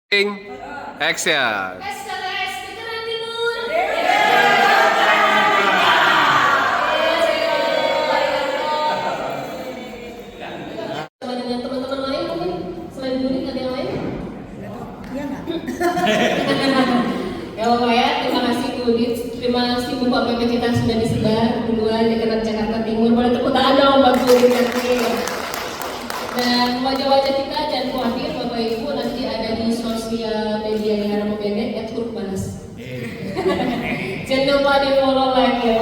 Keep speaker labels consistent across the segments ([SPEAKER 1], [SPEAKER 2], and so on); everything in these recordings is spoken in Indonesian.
[SPEAKER 1] Action.
[SPEAKER 2] SKS Veteran Timur. Sama dengan teman-teman lain mungkin selain Budi ada yang lain?
[SPEAKER 3] Iya nggak?
[SPEAKER 2] Ya Bapak ya, terima kasih Budi, terima kasih buku APP kita sudah disebar duluan di Jakarta Timur. Boleh tepuk tangan dong Pak Budi nanti. Dan wajah-wajah kita jangan khawatir Bapak Ibu nanti ada di sosial media yang Haramo Pendek @hurbanas. Jangan lupa di follow like ya.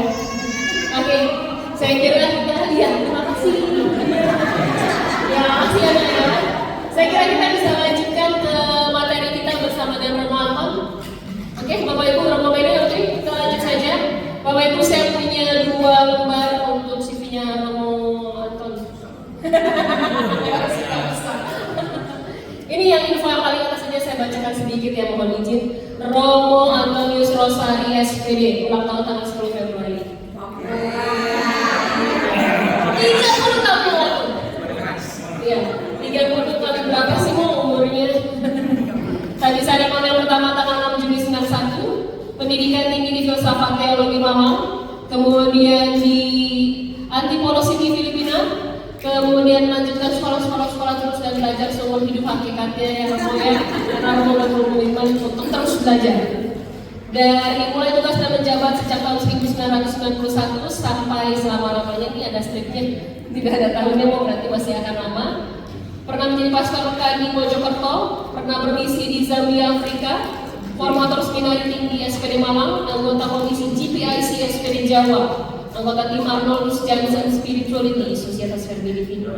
[SPEAKER 2] Oke, saya kira kita terima kasih. Ya, makasih ya. Saya kira kita bisa lanjutkan ke materi kita bersama dengan Romo Anton. Oke, Bapak Ibu Romo Pendek, oke, kita lanjut saja. Bapak Ibu saya punya 2 lembar untuk CV-nya Romo Anton. Ini yang info yang paling atas saja saya bacakan sedikit ya, mohon izin. Romo Antonius Rosari SPD ulang tahun tanggal 10 Februari. 30 tahun yang lalu. Iya, 30 tahun berapa sih mau umurnya? Tadi saya yang pertama tanggal 6 Juni 91, pendidikan tinggi di filsafat teologi Mamang, kemudian di Antipolo City Filipina, kemudian melanjutkan sekolah terus dan belajar seumur hidup hakikatnya yang ya karena Romo berkomitmen untuk terus belajar. Dari mulai tugas dan menjabat sejak tahun 1991 sampai selama-lamanya, ini ada stripnya, tidak ada tahunnya, mau berarti masih akan lama. Pernah menjadi pastor di Mojokerto, pernah bermisi di Zambia, Afrika, formator seminari tinggi SPD Malang, anggota komisi GPIC SPD Jawa, anggota tim Arnoldus Johnson Spirituality, Societas Verdi Divina.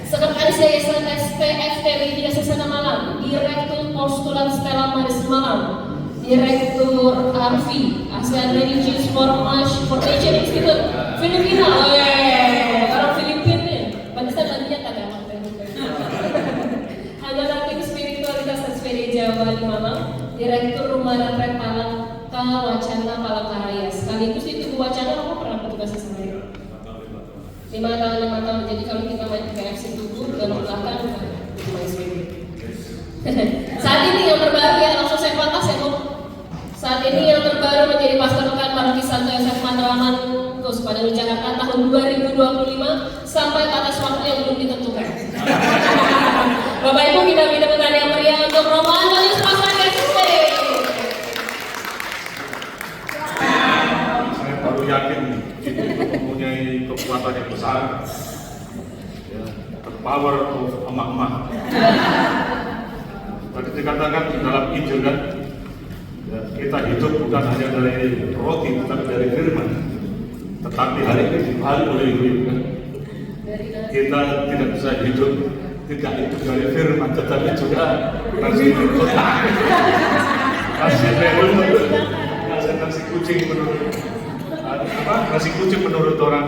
[SPEAKER 2] Sekretaris Yayasan SPFTB Diocesana Malang, Direktur Postulan Stella Maris Malang, Direktur ARFI, ASEAN Religious Formation Institute Filipina. Orang Filipina nih, pantesan lagi ya kagak waktu itu. Anggota tim Spiritualitas SPD Jawa di Malang, Direktur Rumah Retret Palangka Wacana Palangkaraya. Sekaligus itu Wacana aku pernah bertugas di sana. 5 tahun. Jadi kalau kita main ke KFC Tugu dan belakang itu main SPD. Saat ini yang terbaru ya, langsung saya kontak ya Bu. Saat ini yang terbaru menjadi pastor rekan Paroki Santo Yosef Matraman Kus pada Jakarta tahun 2025 sampai batas waktu yang belum ditentukan. Bapak Ibu kita minta tepuk yang meriah untuk Romo Antonius Rosari SPD.
[SPEAKER 4] Saya baru yakin itu mempunyai kekuatan yang besar, ya, the power of emak-emak. Tadi dikatakan di dalam Injil kan, ya, kita hidup bukan hanya dari roti, tetapi dari firman. Tetapi hari ini dibalik oleh ibu kan. Kita tidak bisa hidup tidak itu dari firman, tetapi juga nasi kotak, nasi lewat, nasi kucing menurut nasi kucing menurut orang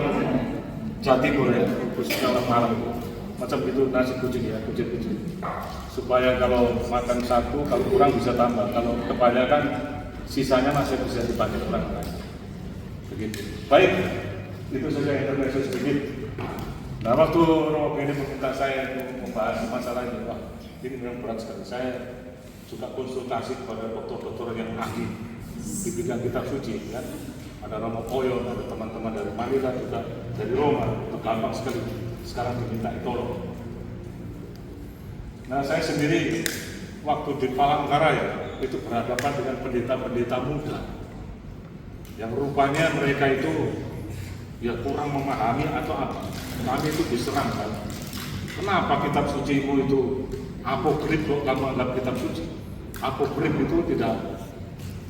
[SPEAKER 4] Jawa Timur ya, khususnya orang Malang, macam itu nasi kucing ya, kucing supaya kalau makan satu, kalau kurang bisa tambah, kalau kebanyakan sisanya masih bisa dipakai orang lain. Begitu. Baik, itu saja intermezzo sedikit. Nah, waktu Romo ini meminta saya untuk membahas masalah ini, wah ini memang berat sekali. Saya juga konsultasi kepada dokter-dokter yang ahli di bidang kitab suci, ya. Ada Romo Poyo, ada teman-teman dari Manila juga, dari Roma, itu gampang sekali. Sekarang diminta tolong. Nah, saya sendiri waktu di Palangkaraya itu berhadapan dengan pendeta-pendeta muda yang rupanya mereka itu ya kurang memahami atau apa. Kami itu diserang kan. Kenapa kitab sucimu itu apokrif kok kamu anggap kitab suci? Apokrif itu tidak,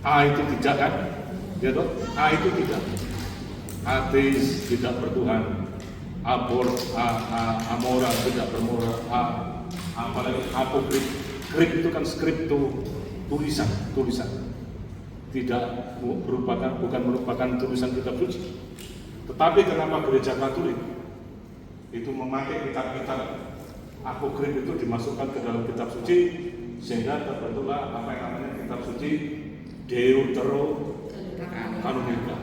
[SPEAKER 4] A itu tidak kan? Ya toh? A itu tidak. Ateis tidak bertuhan. Amora tidak bermoral. Apalagi apokrif. Krip itu kan skripto, tulisan. Tidak bukan merupakan tulisan kitab suci. Tetapi kenapa gereja Katolik itu memakai kitab-kitab apokrif itu dimasukkan ke dalam kitab suci sehingga terbentuklah apa yang namanya kitab suci Deuterokanonika.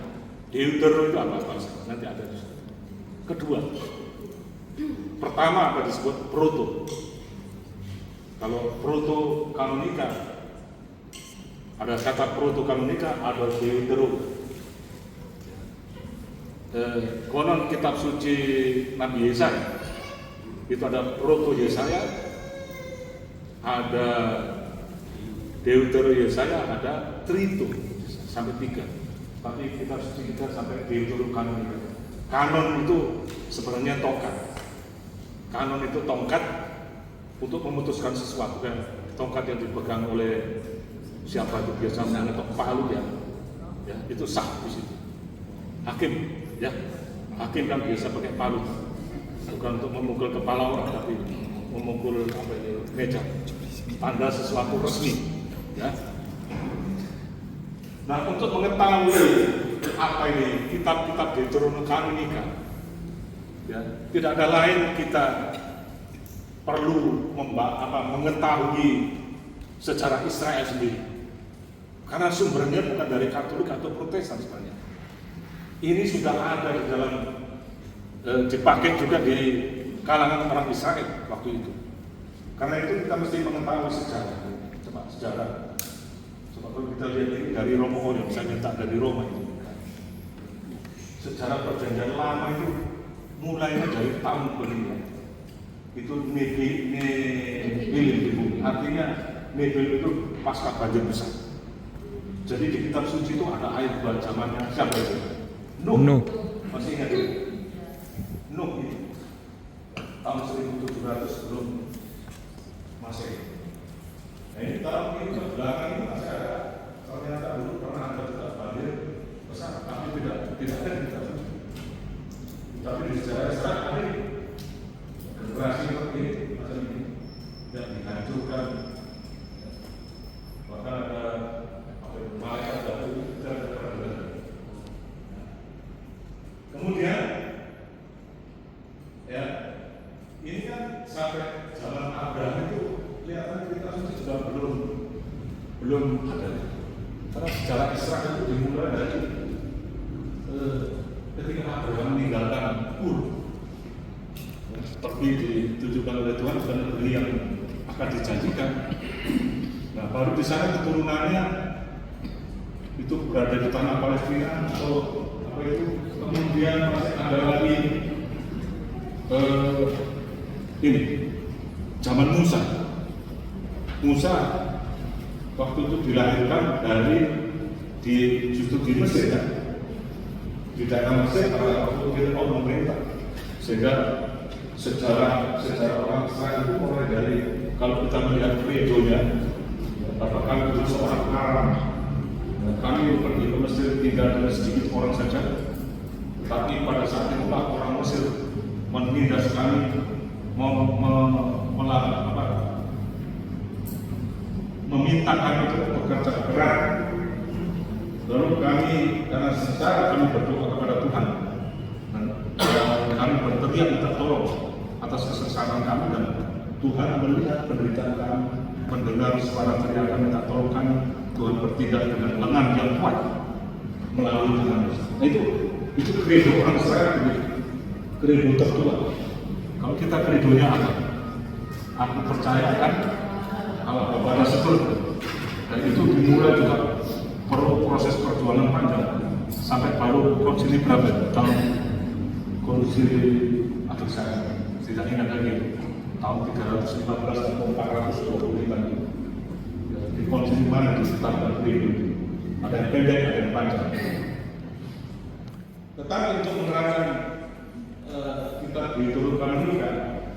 [SPEAKER 4] Deutero itu apa bahasa? Nanti ada di situ. Kedua, pertama apa disebut proto. Kalau proto-kanonika, ada kata proto-kanonika, ada Deuteronomi. Konon kitab suci Nabi Yesaya itu ada proto Yesaya, ada Deutero Yesaya, ada Trito sampai 3. Tapi kitab suci kita sampai Deuterokanonika. Kanon itu sebenarnya tongkat. Kanon itu tongkat untuk memutuskan sesuatu, kan? Tongkat yang dipegang oleh siapa itu biasanya ngetok palu ya, itu sah di situ. Hakim, ya, hakim kan biasa pakai palu, bukan untuk memukul kepala orang, tapi memukul apa itu meja, tanda sesuatu resmi, ya. Nah, untuk mengetahui apa ini kitab-kitab Deuterokanonika, ya, tidak ada lain kita perlu mengetahui sejarah Israel sendiri, karena sumbernya bukan dari Katolik atau Protestan sebenarnya. Ini sudah ada di dalam dipakai juga di kalangan orang Israel waktu itu. Karena itu kita mesti mengetahui sejarah. Coba sejarah. Coba kalau kita lihat ini dari Romo Orion, saya minta dari Roma itu. Sejarah perjanjian lama itu mulainya dari tahun ke-5. Itu Nebilim di bumi. Artinya Nebilim itu pasca banjir besar. Jadi di kitab suci itu ada ayat buat zamannya siapa itu? Nuh. Masih ingat itu? Nuh ini tahun 1700 sebelum Masehi. Nah ini tahun ini ke belakang ini masih ada. Ternyata dulu pernah ada juga banjir besar, tapi tidak ada di kitab suci. Tapi di sejarah Israel ada generasi seperti ini, macam ini yang dihancurkan. Bahkan ada malaikat batu dan peradaban. Kemudian, ya, ini kan sampai zaman Abraham itu kelihatan kita sudah belum ada. Karena sejarah Israel itu dimulai dari ketika Abraham meninggalkan Ur, tapi ditujukan oleh Tuhan bukan negeri yang akan dijanjikan. Nah, baru di sana keturunannya itu berada di tanah Palestina atau apa itu, kemudian masih ada lagi ini zaman Musa waktu itu dilahirkan justru di Mesir, kan? Di daerah Mesir pada waktu Fir'aun memerintah, sehingga sejarah orang Israel itu mulai dari, kalau kita melihat kredonya, katakan itu seorang Arab. Kami pergi ke Mesir tinggal dengan sedikit orang saja, tapi pada saat itulah orang Mesir menindas kami, meminta kami untuk bekerja berat. Lalu kami, karena secara kami berdoa kepada Tuhan, dan kami berteriak minta tolong atas kesesaran kami, dan Tuhan melihat penderitaan kami, mendengar suara teriakan minta tolong kami. Tuhan bertindak dengan lengan yang kuat melalui Tuhan. Nah itu kredo orang Israel, kredo tertua. Kalau kita kredonya apa? Aku percaya kan Allah Bapa setur. Dan itu dimulai juga proses perjuangan panjang sampai baru konsili berapa tahun? Konsili, aduh saya tidak ingat lagi, tahun 315 atau 425. Di konsili mana itu standar kredo? Ada yang pendek, ada yang panjang. Tetapi untuk menerapkan kita Deuterokanonika,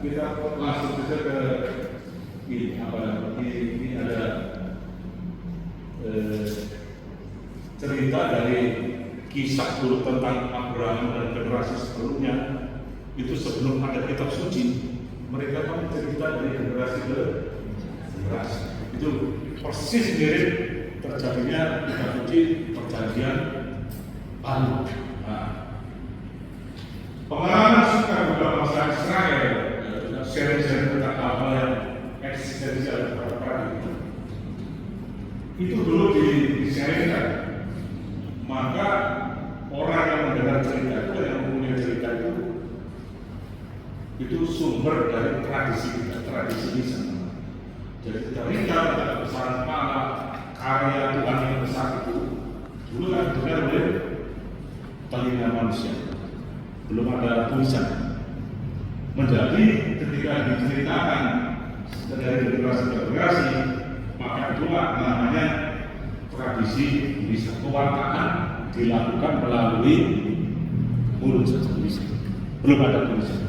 [SPEAKER 4] kita langsung saja ke ini ada cerita dari kisah dulu tentang Abraham dan generasi sebelumnya. Itu sebelum ada kitab suci, mereka kan cerita dari generasi ke generasi. Itu persis mirip terjadinya kitab suci perjanjian baru. Nah, pengalaman suka juga masalah Israel, sharing-sharing tentang hal-hal yang eksistensial pada itu dulu di-sharingkan. Maka orang yang mendengar cerita itu, yang mempunyai cerita itu sumber dari tradisi kita, tradisi Isa. Jadi ketika ada besaran kepala karya Tuhan yang besar itu dulu kan dengar oleh telinga manusia, belum ada tulisan. Menjadi ketika diceritakan dari generasi ke generasi, maka itulah namanya tradisi tulisan. Pewartaan dilakukan melalui mulut saja tulisan, belum ada tulisan.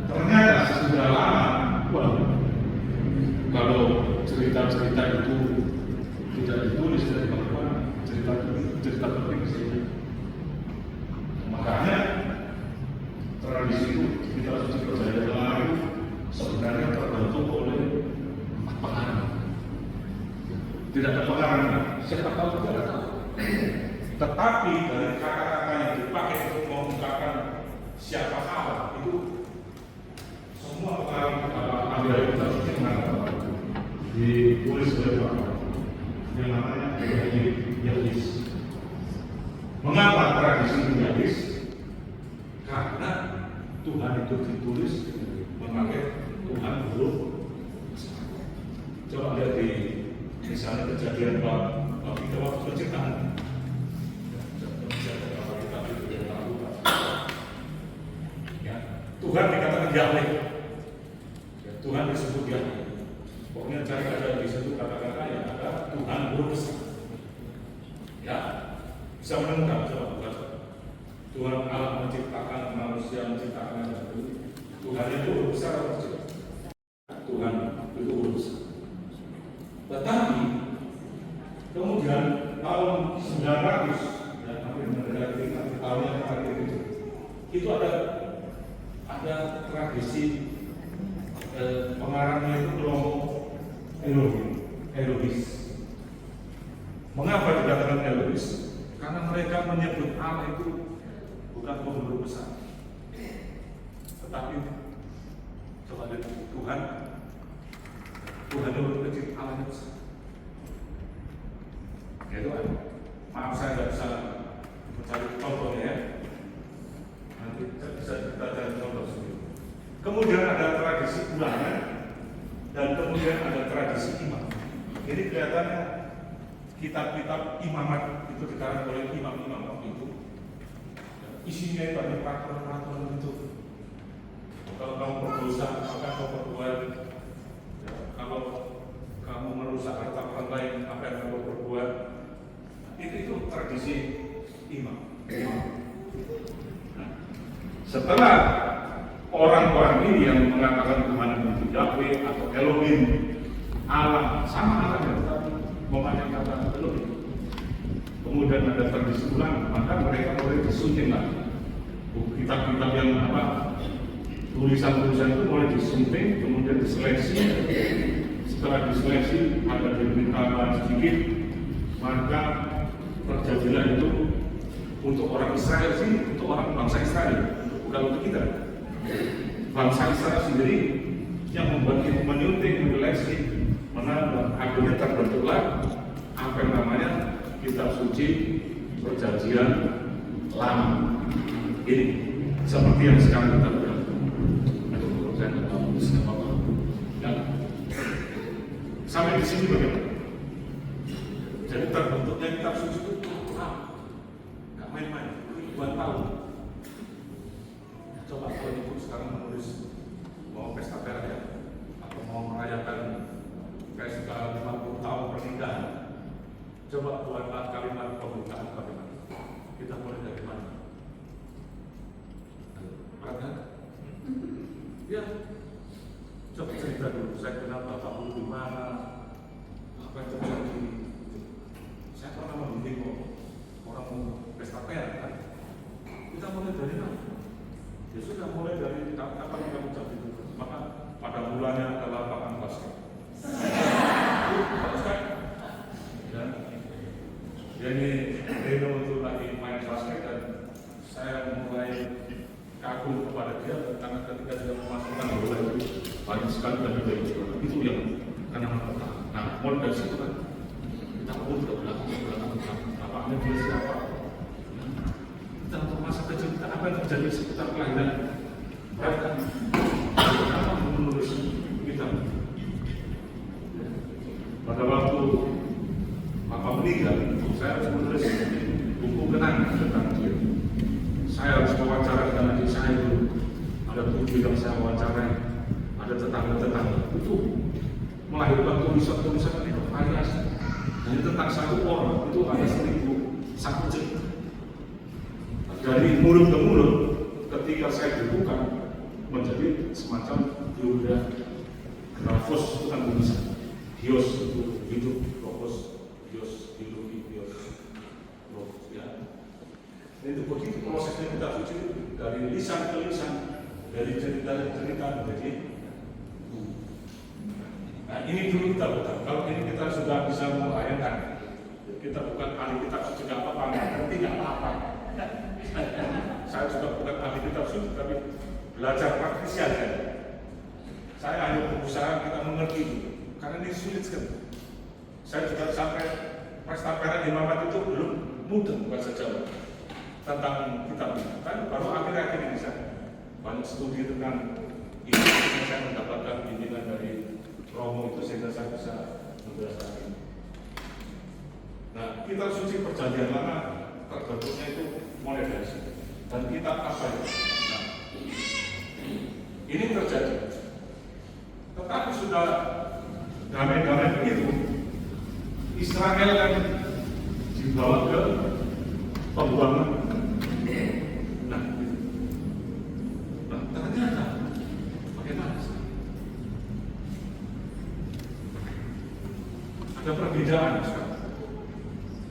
[SPEAKER 4] Ternyata sesudah lama, kalau cerita-cerita itu tidak ditulis dari mana, cerita penting saja. Makanya tradisi itu kita suci percaya lama itu sebenarnya terbentuk oleh pengarang. Tidak ada pengarang, siapa tahu tidak tahu. Tetapi dari kata-kata yang dipakai untuk mengungkapkan siapa Allah itu semua pengarang ambil dari kitab suci mengatakan ditulis oleh Bapak yang namanya Yahwis. Mengapa tradisi itu Yahwis? Karena Tuhan itu ditulis memakai Tuhan huruf. Coba lihat di misalnya kejadian bab kita waktu penciptaan. Ya, Tuhan dikatakan Yahweh. Ya, Tuhan disebut Yahweh. Pokoknya cari ada di situ kata-kata yang ada Tuhan huruf besar. Ya, bisa menemukan coba bukan. Tuhan Allah menciptakan manusia, menciptakan itu. Tuhan itu huruf besar atau kecil? Tuhan itu huruf besar. Tetapi kemudian tahun 900 dan hampir mendekati tahun yang terakhir itu ada tradisi pengarangnya itu kelompok Elohis. Mengapa dikatakan Elohis? Karena mereka menyebut Allah itu bukan huruf besar, tetapi coba lihat Tuhan huruf kecil, Allah yang besar. Itu kan? Maaf saya tidak bisa mencari contohnya ya. Nanti bisa kita cari contoh sendiri. Kemudian ada tradisi ulangan dan kemudian ada tradisi imam. Jadi kelihatannya kitab-kitab imamat itu dikarang oleh imam-imam waktu itu. Isinya banyak peraturan-peraturan itu. Kalau kamu berdosa, maka kamu berbuat. Ya, kalau kamu merusak harta orang lain, apa yang kamu berbuat? Itu tradisi imam. Nah, setelah orang-orang ini yang mengatakan Tuhan itu Yahweh atau Elohim, Allah sama Allah yang memakai kata Elohim. Kemudian ada tradisi ulang, maka mereka mulai disunting lagi. Kitab-kitab yang tulisan-tulisan itu mulai disunting, kemudian diseleksi. Setelah diseleksi ada diminta sedikit, maka terjadilah itu untuk orang Israel sih, untuk orang bangsa Israel, bukan untuk kita. Bangsa Israel sendiri yang membuat itu menyunting, menyeleksi, menambah, akhirnya terbentuklah apa yang namanya kitab suci perjanjian lama. Ini seperti yang sekarang kita bilang. Aduh, saya tidak tahu apa. Dan sampai di sini bagaimana? Jadi terbentuknya kitab suci itu nggak main-main, 2 tahun. Coba kalau ibu sekarang menulis mau pesta perayaan atau mau merayakan pesta 50 tahun pernikahan, coba buatlah kalimat pembukaan bagaimana? Kita mulai dari mana? Perhatikan? Ya, coba cerita dulu. Saya kenal bapak dulu di mana? Apa yang terjadi? Saya pernah membimbing orang pesta perayaan kan? Kita mulai dari mana? Ya sudah, mulai dari kapan kamu jadi itu. Maka pada mulanya adalah lapangan basket. Bagus kan? Dan ini Reno itu lagi main basket dan saya mulai kagum kepada dia karena ketika dia memasukkan bola itu banyak sekali dan itu yang karena nah mulai dari situ kan kita pun ke belakang apakah dia siapa kita untuk masa kecil kita apa yang terjadi sekitar kelahiran bahkan apa menulis kita pada waktu Papa meninggal, saya harus menulis buku kenangan tentang dia. Saya harus wawancara dengan adik saya dulu. Ada 7 yang saya wawancarai, ada tetangga-tetangga. Itu melahirkan tulisan-tulisan yang bervariasi. Dan tentang satu orang itu ada 1.001 cerita. Dari mulut ke mulut, ketika saya dibuka menjadi semacam biografus, itu kan tulisan. Bios itu hidup, logos, bios, biologi, bios, logos, ya. Itu begitu prosesnya kitab suci dari lisan ke lisan, dari cerita ke cerita menjadi. Nah ini dulu kita bukan. Kalau ini kita sudah bisa membayangkan, kita bukan ahli kitab suci apa-apa, ngerti nggak apa-apa. Saya juga bukan ahli kitab suci, tapi belajar praktisi aja. Saya hanya berusaha kita mengerti itu, karena ini sulit sekali. Saya juga sampai pesta perak Imamat itu belum mudah bahasa Jawa tentang kitab ini. Kan baru akhir-akhir ini saya banyak studi tentang ini, saya mendapatkan bimbingan dari Romo itu sehingga saya bisa menjelaskan ini. Nah, kitab suci perjanjian lama terbentuknya itu mulai dari sini. Dan kitab apa itu? Nah, ini terjadi. Tetapi sudah damai-damai begitu, Israel kan dibawa ke pembuangan. Nah, ternyata bagaimana? Ada perbedaan sekarang.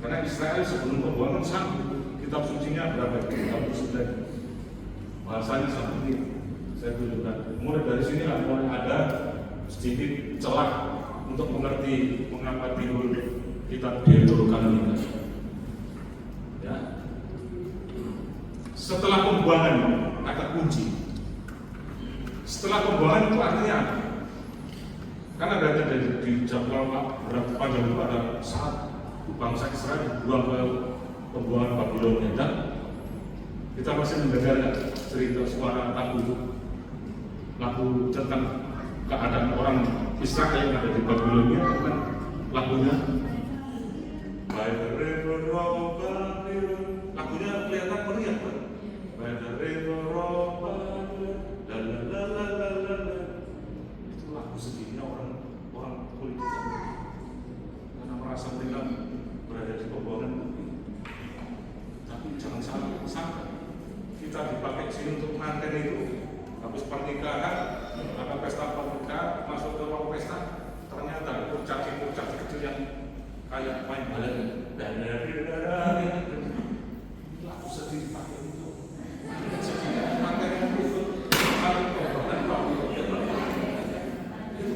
[SPEAKER 4] Karena Israel sebelum pembuangan sanggup, kitab sucinya berapa? 39. Bahasanya sama ini. Saya tunjukkan. Mulai dari sini mulai ada sedikit celah untuk mengerti mengapa timbul kitab Deuterokanonikas. Ya. Setelah pembuangan, kata kunci. Setelah pembuangan itu artinya apa? Karena ada di jadwal berapa panjang itu ada saat bangsa Israel dibuang ke pembuangan Babilonia, dan kita masih mendengar cerita suara lagu tentang keadaan orang Israel yang ada di Babilonia, kan lagunya By the river of Babylon, lagunya kelihatan meriah kan? By the river of Babylon, itu lagu sedihnya orang kulit hitam karena merasa mereka berada di pembuangan. Tapi jangan salah, kita dipakai sini untuk manten itu. Habis pernikahan, ada pesta pernikahan, masuk ke ruang pesta, ternyata kurcaci kecil yang kayak main balon. Dan lagu sedih dipakai itu. Sedih manten itu saling pembuangan itu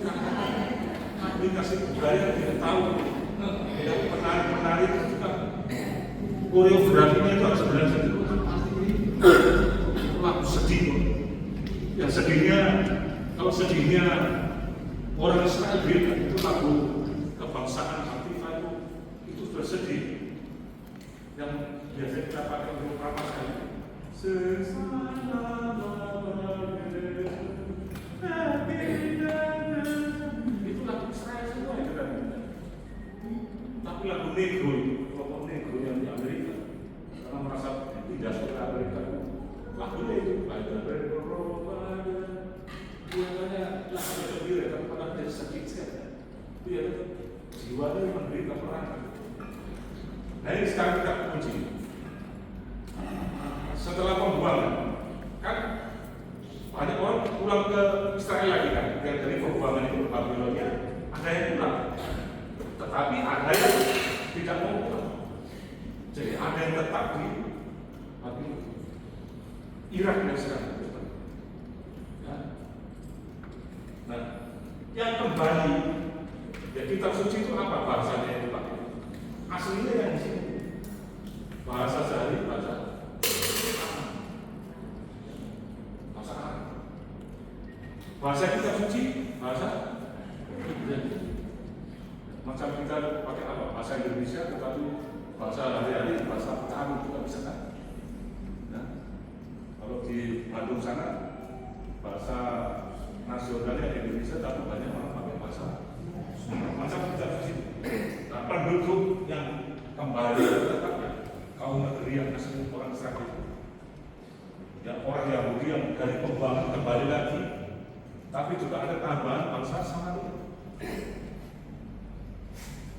[SPEAKER 4] karena aplikasi budaya tidak tahu. Yang penari itu juga koreografinya itu harus belajar itu lagu sedih. Yang sedihnya, kalau sedihnya orang Israel itu lagu kebangsaan Hatifah itu sudah sedih. Yang biasa kita pakai untuk pramuka itu lagu Israel semua yang kita dengar. Tapi lagu negro itu, kelompok negro yang di Amerika, karena merasa tidak suka Amerika, lagunya itu ada biasanya lagu sendiri, tapi pada dari sakit sekali. Itu ya jiwanya menderita perang. Nah ini sekarang kita kunci. Setelah pembuangan, kan banyak orang pulang ke Israel lagi kan, dari pembuangan itu ke Babilonia, ada yang pulang. Tetapi ada yang tidak mau pulang. Jadi ada yang tetap di Babilonia. Irak yang sekarang. Ya. Nah, yang kembali, ya kitab suci itu apa bahasanya yang dipakai? Aslinya yang di sini. Bahasa sehari bahasa Arab. Bahasa kitab suci, bahasa macam kita pakai apa? Bahasa Indonesia, tetapi bahasa hari-hari, bahasa Arab juga bisa kan? Nah, kalau di Bandung sana, bahasa nasionalnya Indonesia, tapi banyak orang pakai bahasa macam kitab suci.
[SPEAKER 1] penduduk yang kembali tetap ya kaum negeri yang asli orang Israel itu. Ya, orang Yahudi yang dari pembuangan kembali lagi, tapi juga ada tambahan bangsa Samaria.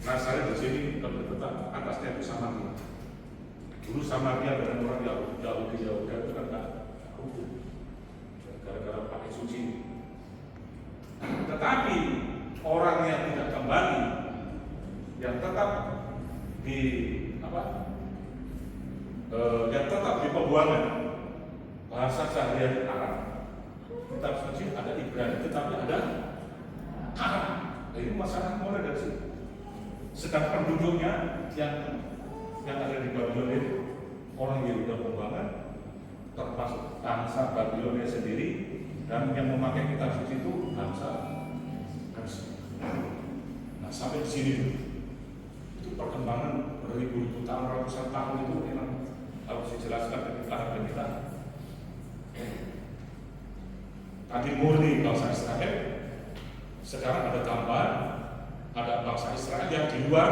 [SPEAKER 1] Nah, saya di sini lebih tetap atasnya itu Samaria. Dulu Samaria dengan orang Yahudi itu kan tak rukun, gara-gara pakai suci. Tetapi orang yang tidak kembali, yang tetap di yang tetap di pembuangan, bahasa sehari-hari Arab, kitab suci ada Ibrani, tetapi ada Arab. Nah, ini masalah mulai dari situ. Sedang penduduknya yang ada di Babilonia orang Yehuda pembuangan, termasuk bangsa Babilonia sendiri, dan yang memakai kitab suci itu bangsa Persia. Nah, sampai di sini itu perkembangan beribu-ribu tahun, ratusan tahun itu memang harus dijelaskan dan diterangkan kita. Tadi murni bangsa Israel, sekarang ada tambahan, ada bangsa Israel yang di luar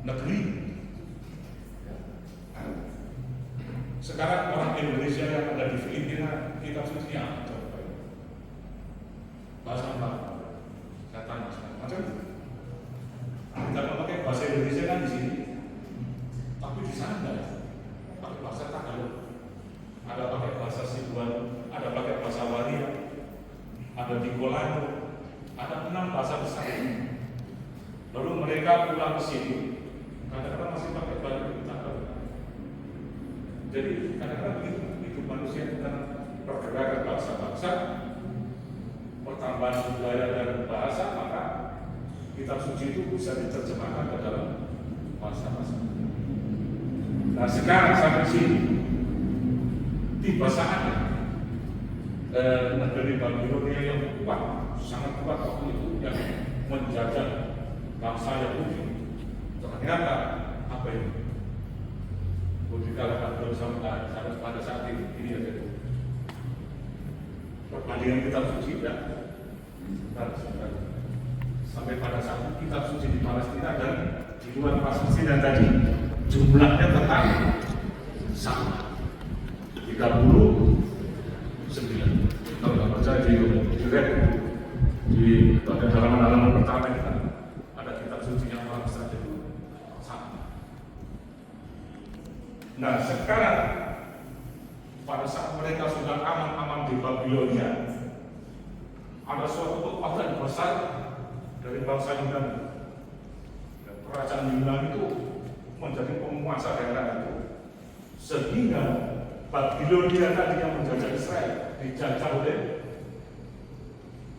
[SPEAKER 1] negeri. Sekarang orang Indonesia yang ada di Filipina, kitab suci yang bahasa apa? Saya tanya macam itu. Kita memakai bahasa Indonesia kan di sini, tapi di sana ada pakai bahasa Tagalog, ada pakai bahasa Sibuan, ada pakai bahasa Waria, ada di Golano, ada 6 bahasa besar. Lalu mereka pulang ke sini, kadang-kadang masih pakai bahasa Tagalog. Jadi kadang-kadang hidup manusia tentang pergerakan bangsa-bangsa, pertambahan budaya dan bahasa, maka kitab suci itu bisa diterjemahkan ke dalam bahasa-bahasa. Nah, sekarang sampai sini tiba saatnya negeri Babilonia yang kuat, sangat kuat waktu itu, yang menjajah bangsa Yahudi. Ternyata apa ini? Budi kalahkan belum sampai pada saat ini aja itu. Perbandingan kitab suci ya. Sampai pada saat kitab suci di Palestina dan di luar Palestina tadi jumlahnya tetap sama 39. Kalau nggak percaya di bagian halaman-halaman pertama kita ada kitab suci yang paling besar itu sama. Nah, sekarang pada saat mereka sudah aman-aman di Babilonia, ada suatu kekuatan besar dari bangsa Yunani. Kerajaan Yunani itu menjadi penguasa daerah itu, sehingga Babilonia tadi yang menjajah Israel dijajah oleh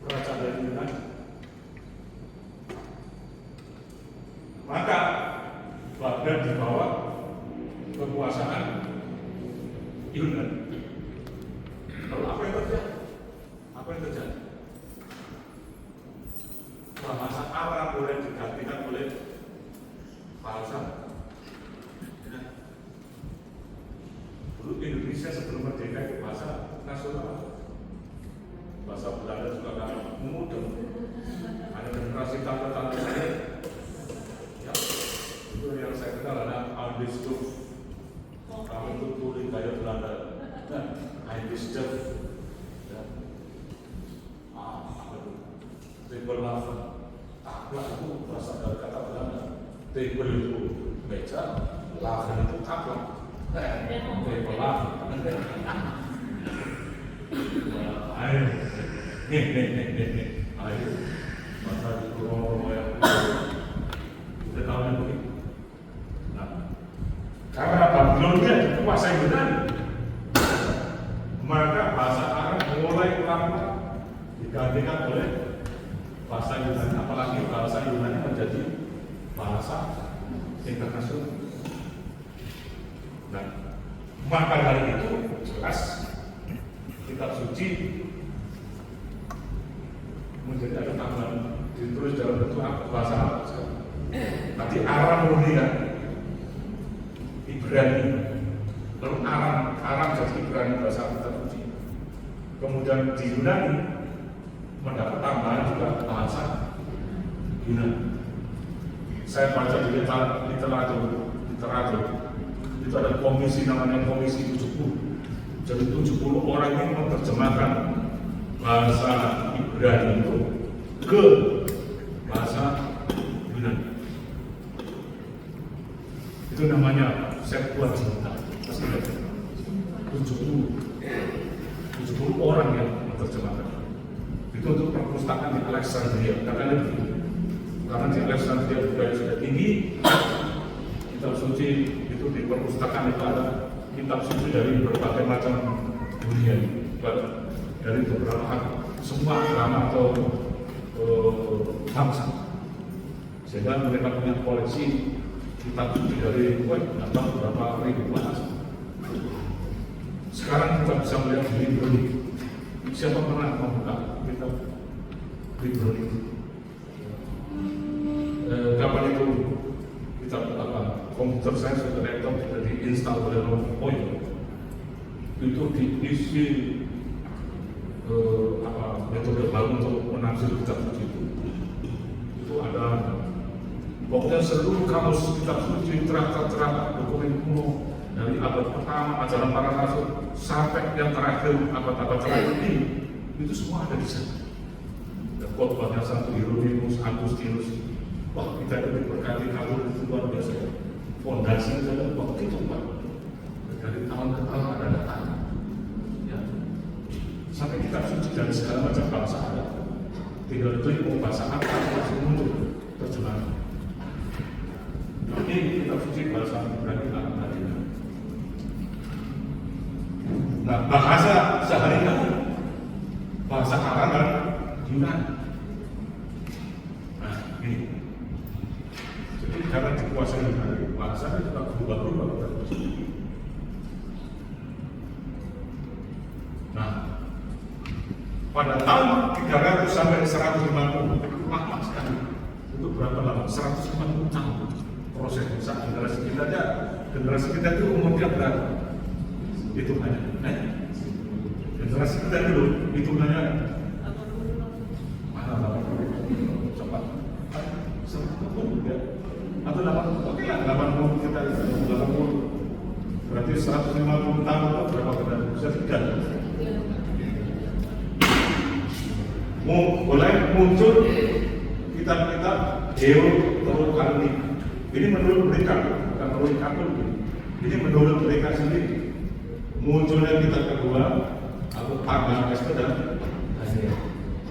[SPEAKER 1] kerajaan dari Yunani. Maka Babel di bawah kekuasaan Yunani. Lalu apa yang terjadi? Apa yang terjadi? Bahasa Arab boleh digantikan oleh bahasa. Dulu Indonesia sebelum merdeka itu bahasa nasional. Bahasa Belanda juga kan mudeng. Ada generasi tante-tante saya. Ya, itu yang saya kenal ada Aldis Duf. Kamu itu tulis gaya Belanda. Aldis Duf. Apa itu? Table lava. Taplak itu berasal dari kata Belanda. Table itu meja, lava itu taplak. Table lava. Ayo, ayo, masa di rumah yang udah tahu yang begini. Nah, karena Babilonia dikuasai Yunani, maka bahasa Arab mulai lama digantikan oleh bahasa Yunani, apalagi bahasa Yunani menjadi bahasa internasional. Nah, maka dari itu jelas kitab suci menjadi ada tambahan ditulis dalam bentuk bahasa Arab. Nanti Arab murni kan, Ibrani, lalu Arab jadi Ibrani bahasa kitab suci. Kemudian di Yunani mendapat tambahan juga bahasa Yunani. Saya baca di literatur itu ada komisi namanya komisi 70. Jadi 70 orang ini menerjemahkan bahasa Ibrani itu ke bahasa Yunani. Itu namanya Septuaginta. 70 orang yang menerjemahkan. Itu untuk perpustakaan di Alexandria. Karena di Alexandria budaya sudah tinggi, kitab suci itu di perpustakaan itu ada kitab suci dari berbagai macam dunia, dari beberapa semua agama atau bangsa. Sehingga mereka punya koleksi kitab suci dari berapa ribu bahasa. Sekarang kita bisa melihat di Libroni. Siapa pernah membuka kitab Libroni? Kapan itu kitab komputer saya sudah laptop sudah diinstal oleh Roy. Itu diisi metode baru untuk menafsir kitab suci itu. Itu ada pokoknya seluruh kamus kitab suci, traktat-traktat, dokumen kuno dari abad pertama, ajaran para rasul sampai yang terakhir abad-abad terakhir ini, itu semua ada di sana. Dan khotbahnya Santo Hieronymus, Agustinus, wah kita itu diberkati kabur itu luar biasa. Fondasi saja begitu Pak. Dari tahun ke tahun ada datang. Ya. Sampai kitab suci dari segala macam bangsa ada. Tinggal klik bahasa apa langsung muncul terjemahan. Ini kitab suci bahasa Ibrani tadi. Nah, bahasa sehari-hari, bahasa karangan Yunani. Nah, ini. Jadi karena dikuasai Yunani, bahasa itu tak berubah-ubah. Nah, pada tahun 300 sampai 150, lama sekali. Itu berapa lama? 150 tahun. Proses besar generasi kita itu umurnya berapa? Hitungannya, generasi kita dulu hitungannya mana 80 cepat, 100 ya, atau 80, oke lah 80 kita 80, berarti 150 tahun itu berapa generasi? Bisa 3. Mulai muncul kitab-kitab Deuterokanoni. Ini menurut mereka, bukan menurut Katolik. Ini menurut mereka sendiri. Munculnya kitab kedua, atau Parnakas dan Daniel.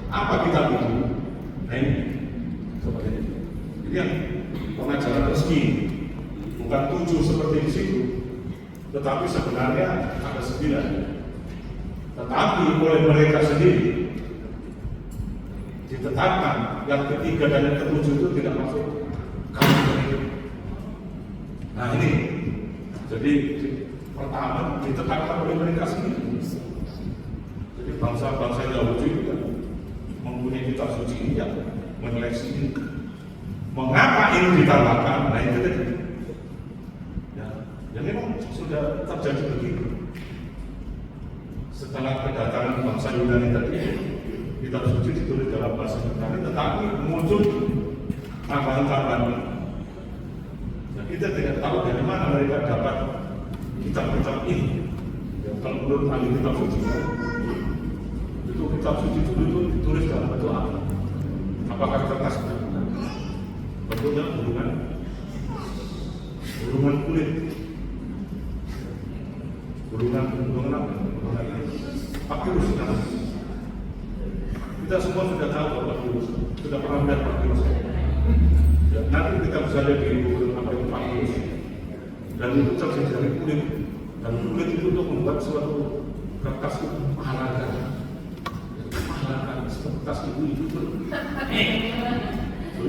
[SPEAKER 1] Apa kitab itu? Nah ini, seperti ini. Ini yang pengajaran resmi, bukan 7 seperti di situ, tetapi sebenarnya ada 9. Tetapi oleh mereka sendiri ditetapkan yang ketiga dan yang ketujuh itu tidak masuk kamu. Nah ini, jadi pertama ditetapkan oleh mereka sendiri. Jadi bangsa-bangsa Yahudi juga mempunyai kitab suci ini yang menyeleksi ini. Mengapa ini ditambahkan? Nah itu tadi. Ya memang sudah terjadi begitu. Setelah kedatangan bangsa Yunani tadi, kitab suci ditulis dalam bahasa Yunani, tetapi muncul tambahan-tambahan. Kita tidak tahu dari mana mereka dapat kitab-kitab ini. Ya, kalau menurut ahli kitab suci, itu kitab suci itu ditulis dalam bentuk apa? Apakah kertas? Bentuknya gulungan kulit, gulungan apa? Papirus. Kita semua sudah tahu papirus, sudah pernah melihat papirus. Ya, nanti kita bisa lihat di buku apa itu papirus, dan itu terjadi dari kulit, dan kulit itu untuk membuat suatu kertas itu mahalaga seperti kertas ibu itu.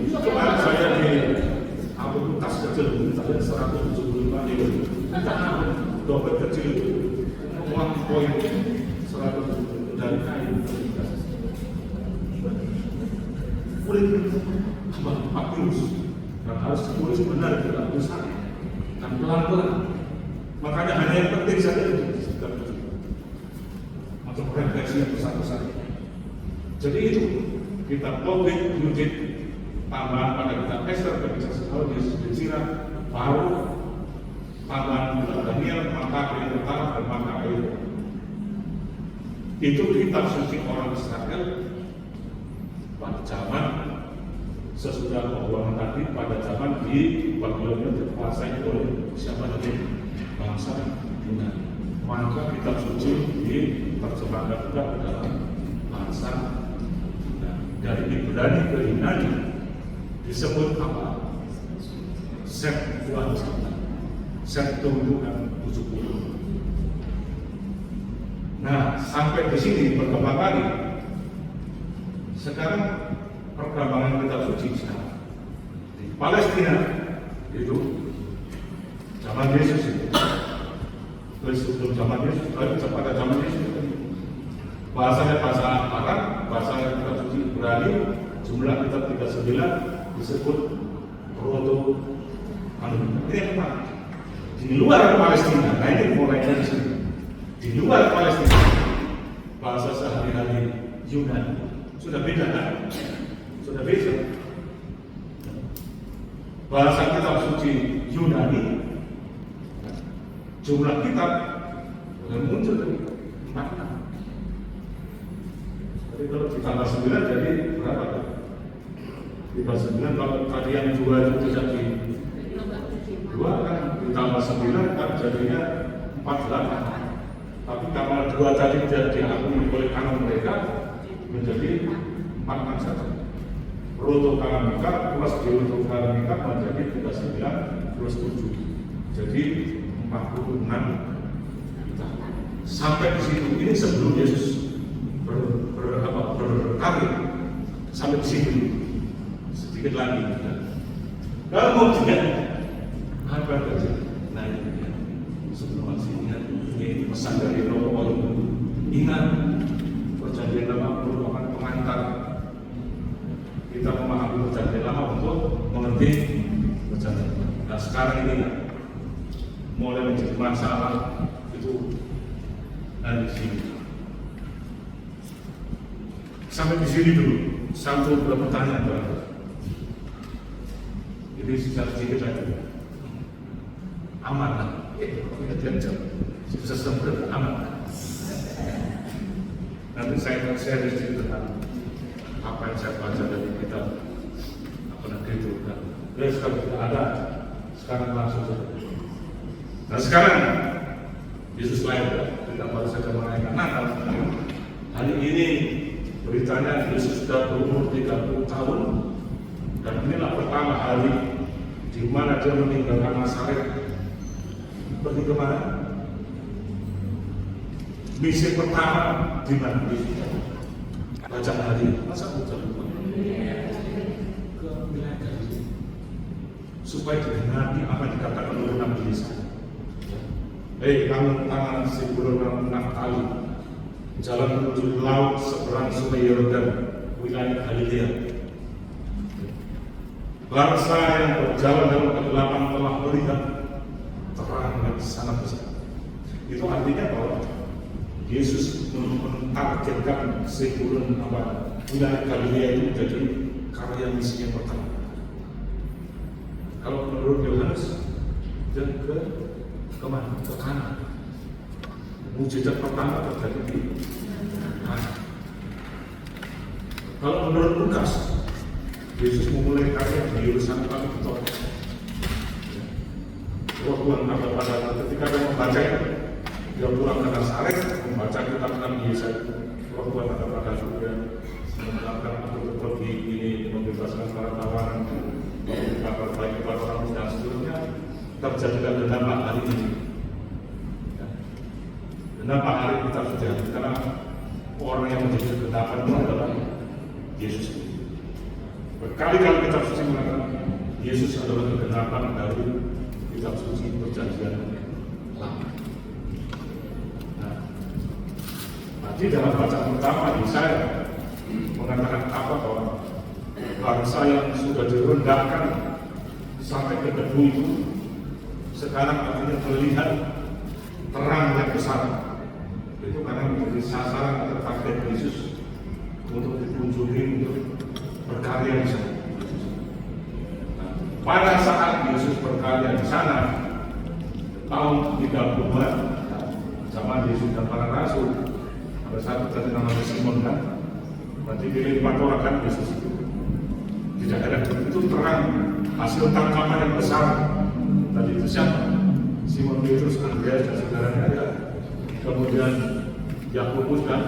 [SPEAKER 1] Kemarin saya di tas kecil itu saya 175 kilo, kita dompet kecil itu uang koin 100 dari kain. Kulit itu papirus, dan harus ditulis benar tidak besar dan pelan-pelan. Makanya hanya yang penting saja itu untuk refleksi yang besar-besar. Jadi itu kitab Tobit, Yudit, tambahan pada kitab Ester, kisah sekolah Yesus disiram, baru tambahan kitab Daniel, maka air pertama dan maka air. Itu kitab suci orang Israel pada zaman sesudah pembuangan tadi, pada zaman di Babilonia dikuasai oleh siapa tadi? Bangsa Yunani. Maka kitab suci diterjemahkan juga dalam bahasa Yunani. Dari Ibrani ke Yunani disebut apa? Septuaginta. Septuaginta 70. Nah, sampai di sini perkembangan. Sekarang perkembangan kitab suci sekarang di Palestina itu zaman Yesus itu. Sebelum zaman Yesus, pada zaman Yesus bahasanya bahasa Arab, bahasa kitab suci Ibrani, jumlah kitab 39 disebut Proto-Alkitab. Ini apa? Di luar Palestina, nah ini mulai dari sini. Di luar Palestina, bahasa sehari-hari Yunani sudah beda kan? Sudah beda. Bahasa kitab suci Yunani, jumlah kitab yang muncul dari 46. Jadi kalau ditambah 9 jadi berapa? Ditambah 9, kalau tadi yang 2 itu jadi 2 kan, ditambah 9 kan jadinya 48. Tapi karena 2 tadi tidak diakui oleh kanon mereka menjadi 46. Proto-Alkitab plus Deuterokanonikat menjadi 39 plus 7. Jadi 46 kitab. Sampai di situ, ini sebelum Yesus berkarir. Sampai di situ sedikit lagi. Kalau mau tidak, apa yang terjadi? Nah ini dia. Sebelum masih ingat, ini pesan dari Romo Paulus. Ingat, perjanjian lama merupakan pengantar kita memahami perjanjian lama untuk mengerti perjanjian baru. Nah sekarang ini mulai menjadi masalah itu dari sini. Sampai di sini dulu, satu pertanyaan baru. Jadi sedikit lagi. Aman lah. Sistem aman. Nanti saya sedikit tentang apa yang saya baca dari kitab apa nanti itu kan. Jadi kalau tidak ada, sekarang langsung saja. Nah sekarang Yesus lahir, kita baru saja merayakan Natal. Hari ini beritanya Yesus sudah berumur 30 tahun dan inilah pertama hari di mana dia meninggalkan Nazaret. Pergi kemana? Misi pertama di mana? Baca hari, masa bukan ke wilayah Galilea supaya digenapi apa yang dikatakan oleh Nabi Yesaya. Kamu tangan si bulan Naftali, jalan menuju laut seberang sungai Yordan, wilayah Galilea. Bangsa yang berjalan dalam kegelapan telah melihat terang yang sangat besar. Itu artinya bahwa Yesus mentargetkan sebelum wilayah Galilea itu menjadi karya misi yang pertama. Kalau menurut Yohanes, dia kemana? Ke kanan. Mujizat pertama terjadi di kanan. Kalau menurut Lukas, Yesus memulai karya di Yerusalem paling betul. Roh Tuhan ada pada ketika dia membaca, dia pulang ke Nazaret membaca kitab Nabi Yesaya. Roh Tuhan ada pada dia menerangkan aku pergi ini membebaskan para tawanan, kabar baik kepada orang dan seterusnya. Terjadilah genap hari ini. Genap hari kita sudah karena orang yang menjadi genapan itu adalah Yesus. Berkali-kali kitab suci mengatakan Yesus adalah kegenapan dari kitab suci perjanjian lama. Tadi dalam bacaan pertama Yesaya mengatakan apa bahwa bangsa yang sudah direndahkan sampai ke debu itu sekarang artinya melihat terang yang besar. Itu karena menjadi sasaran atau target Yesus untuk dikunjungi untuk berkarya di sana. pada saat Yesus berkarya di sana tahun 30-an, zaman Yesus dan para rasul, ada satu tadi namanya Simon kan, berarti pilih 4 orang kan Yesus itu. Tidak ada begitu terang hasil tangkapan yang besar. Tadi itu siapa? Simon Petrus, Andreas dan saudaranya ada. Kemudian Yakobus dan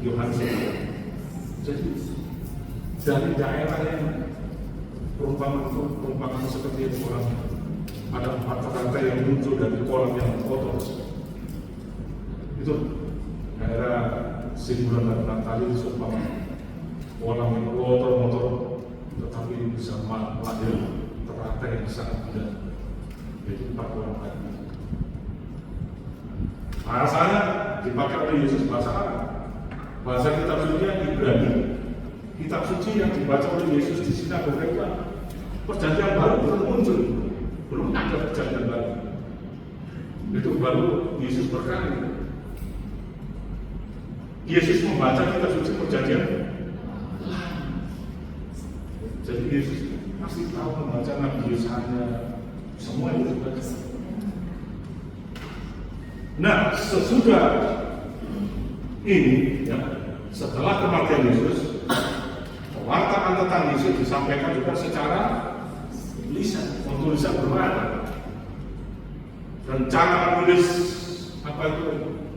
[SPEAKER 1] Yohanes. Jadi dari daerah yang perumpamaan seperti itu orang ada 4 rantai yang muncul dari kolam yang kotor. Itu daerah Simbulan dan Natali seumpama kolam yang kotor, tetapi bisa melahir rantai yang sangat indah. Jadi 4 orang tadi. Bahasanya dipakai oleh Yesus bahasa Arab. Bahasa kitab suci yang Ibrani. Kitab suci yang dibaca oleh Yesus di sinagoga itu perjanjian baru belum muncul, belum ada perjanjian baru. Itu baru Yesus berkarya. Yesus membaca kitab suci perjanjian. Jadi Yesus masih tahu membaca Nabi Yesaya, semua itu dibaca. Nah, sesudah ini, ya, setelah kematian Yesus, pewartaan tentang Yesus disampaikan juga secara lisan, tulisan belum ada. Dan cara menulis apa itu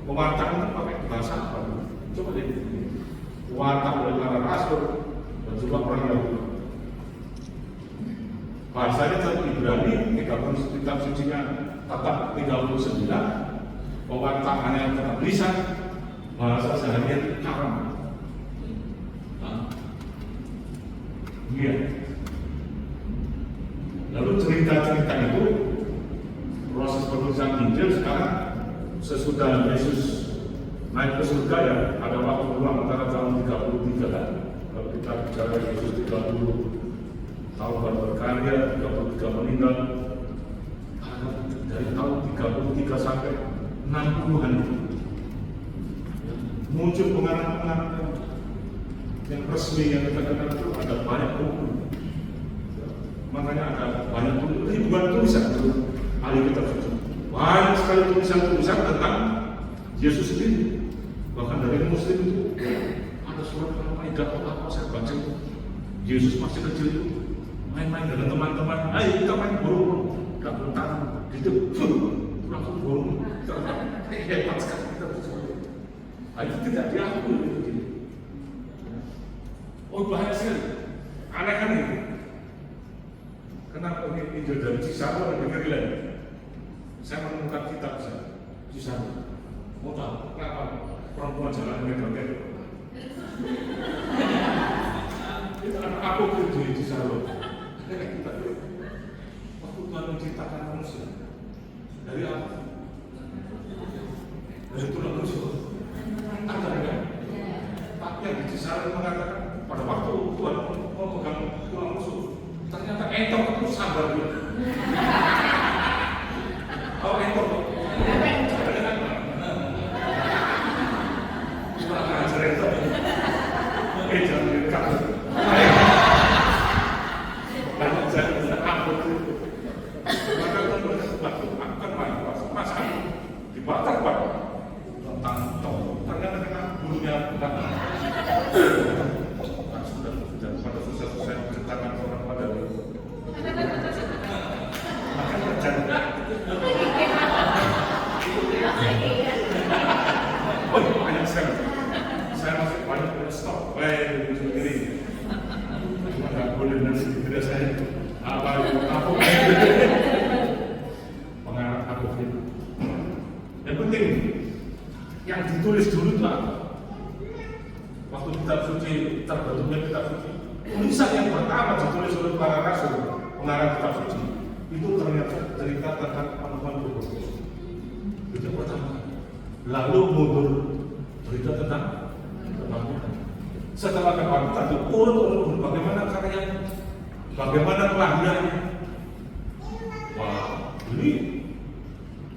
[SPEAKER 1] pewartaan itu pakai bahasa apa? Coba lihat, pewartaan oleh para rasul dan juga orang Yahudi. Bahasanya tetap Ibrani, kitab sucinya tetap 39. Pewartaannya tetap lisan, bahasa seharian Aram. Iya. Lalu cerita-cerita itu, proses penulisan Injil sekarang sesudah Yesus naik ke surga ya, ada waktu luang antara tahun 33 kan. Kalau kita bicara Yesus 30 tahun baru berkarya, 33 meninggal. Dari tahun 33 sampai 60-an itu muncul pengarang-pengarang yang resmi yang kita kenal itu ada banyak buku. Makanya ada banyak ribuan tulisan itu ahli kitab suci. Banyak sekali tulisan-tulisan tentang Yesus sendiri. Bahkan dari Muslim itu ada surat Al-Maidah apa saya baca itu. Yesus masih kecil itu main-main dengan teman-teman. Ayo kita main burung, nggak bertahan gitu. Langsung burung. Hebat sekali kita bersuara. Itu tidak diakui begini. Oh bahaya sekali. Aneh kan ini. Kenapa ini Injil dari Cisarua lebih ngeri lagi? Saya menemukan kitab saya Cisarua. Mau tahu kenapa perempuan jalan megang itu anak aku di Cisarua. Waktu Tuhan menciptakan manusia dari apa? Dari tulang rusuk. Ada kan? Tapi yang di Cisarua mengatakan pada waktu Tuhan mau pegang tulang rusuk, ternyata entok itu sabar dia. Oh entok. Kurang ajar entok. Jangan dekat. Banyak saya ampun itu. Maka waktu akan masa dibakar Pak. Ternyata kena bulunya bukan. Sudah pada susah-susah menceritakan orang pada itu. Maka terjadi. Oh banyak sekali. Saya masih banyak stok. Baik begini. Cuma nggak boleh nanti tidak saya apa pengarang aku itu. Yang penting yang ditulis dulu itu apa? Waktu kitab suci terbentuknya kitab suci, tulisan yang pertama ditulis oleh para rasul pengarang kitab suci itu ternyata cerita tentang penemuan kubur. Itu yang pertama. Lalu mundur cerita tentang kebangkitan. Setelah kebangkitan itu urut bagaimana karyanya, bagaimana kelahirannya.